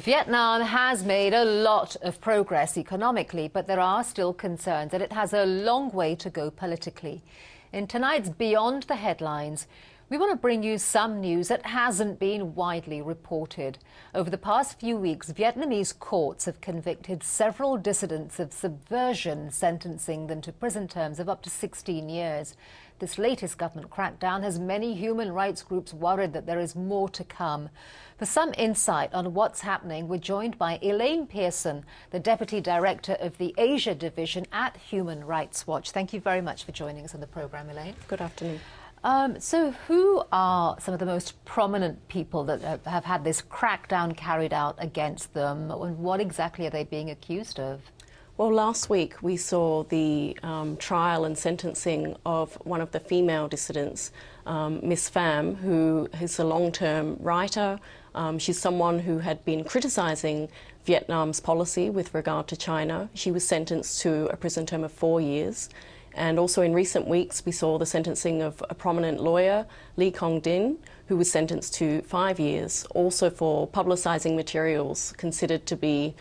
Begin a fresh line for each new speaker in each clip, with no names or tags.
Vietnam has made a lot of progress economically, but there are still concerns that it has a long way to go politically. In tonight's Beyond the Headlines, we want to bring you some news that hasn't been widely reported. Over the past few weeks, Vietnamese courts have convicted several dissidents of subversion, sentencing them to prison terms of up to 16 years. This latest government crackdown has many human rights groups worried that there is more to come. For some insight on what's happening, we're joined by Elaine Pearson, the Deputy Director of the Asia Division at Human Rights Watch. Thank you very much for joining us on the programme, Elaine.
Good afternoon.
So who are some of the most prominent people that have had this crackdown carried out against them, and what exactly are they being accused of?
Well, last week we saw the trial and sentencing of one of the female dissidents, Miss Pham, who is a long-term writer. She's someone who had been criticising Vietnam's policy with regard to China. She was sentenced to a prison term of 4 years. And also in recent weeks, we saw the sentencing of a prominent lawyer, Lee Kong Din, who was sentenced to 5 years, also for publicising materials considered to be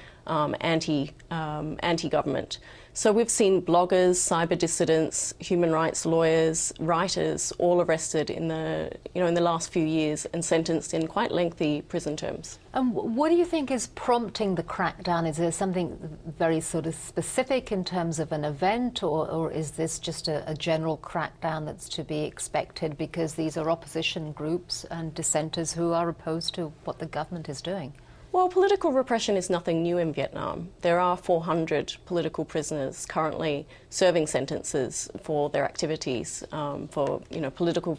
anti-government. So we've seen bloggers, cyber dissidents, human rights lawyers, writers, all arrested in the last few years and sentenced in quite lengthy prison terms.
What do you think is prompting the crackdown? Is there something very sort of specific in terms of an event, or is this just a general crackdown that's to be expected because these are opposition groups and dissenters who are opposed to what the government is doing?
Well, political repression is nothing new in Vietnam. There are 400 political prisoners currently serving sentences for their activities, for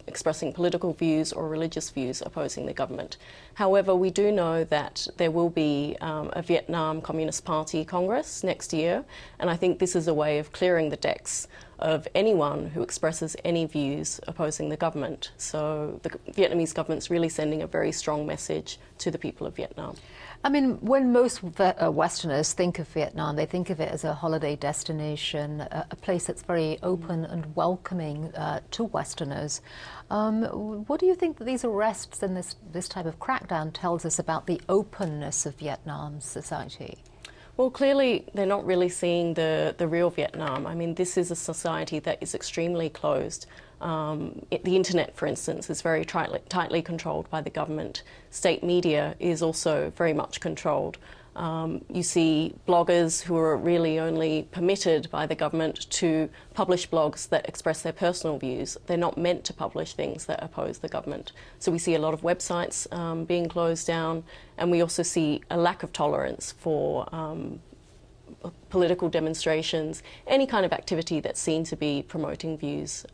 expressing political views or religious views opposing the government. However, we do know that there will be a Vietnam Communist Party Congress next year, and I think this is a way of clearing the decks of anyone who expresses any views opposing the government. So the Vietnamese government's really sending a very strong message to the people of Vietnam.
I mean, when most Westerners think of Vietnam, they think of it as a holiday destination, a place that's very open and welcoming to Westerners. What do you think that these arrests and this type of crackdown tells us about the openness of Vietnam's society?
Well, clearly they're not really seeing the real Vietnam. I mean, this is a society that is extremely closed. The internet, for instance, is very tightly controlled by the government. State media is also very much controlled. You see bloggers who are really only permitted by the government to publish blogs that express their personal views. They're not meant to publish things that oppose the government. So we see a lot of websites being closed down, and we also see a lack of tolerance for political demonstrations, any kind of activity that's seen to be promoting views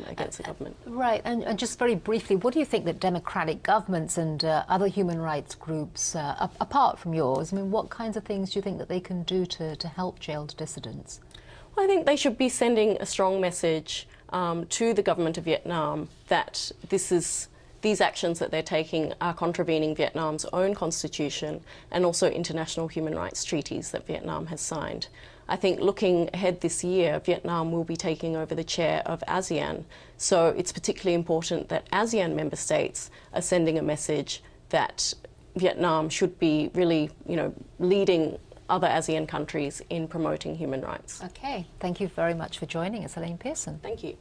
against the government.
Right, and just very briefly, what do you think that democratic governments and other human rights groups, apart from yours, I mean, what kinds of things do you think that they can do to help jailed dissidents?
Well, I think they should be sending a strong message to the government of Vietnam that these actions that they're taking are contravening Vietnam's own constitution and also international human rights treaties that Vietnam has signed. I think looking ahead this year, Vietnam will be taking over the chair of ASEAN. So it's particularly important that ASEAN member states are sending a message that Vietnam should be really, leading other ASEAN countries in promoting human rights.
Okay, thank you very much for joining us, Elaine Pearson.
Thank you.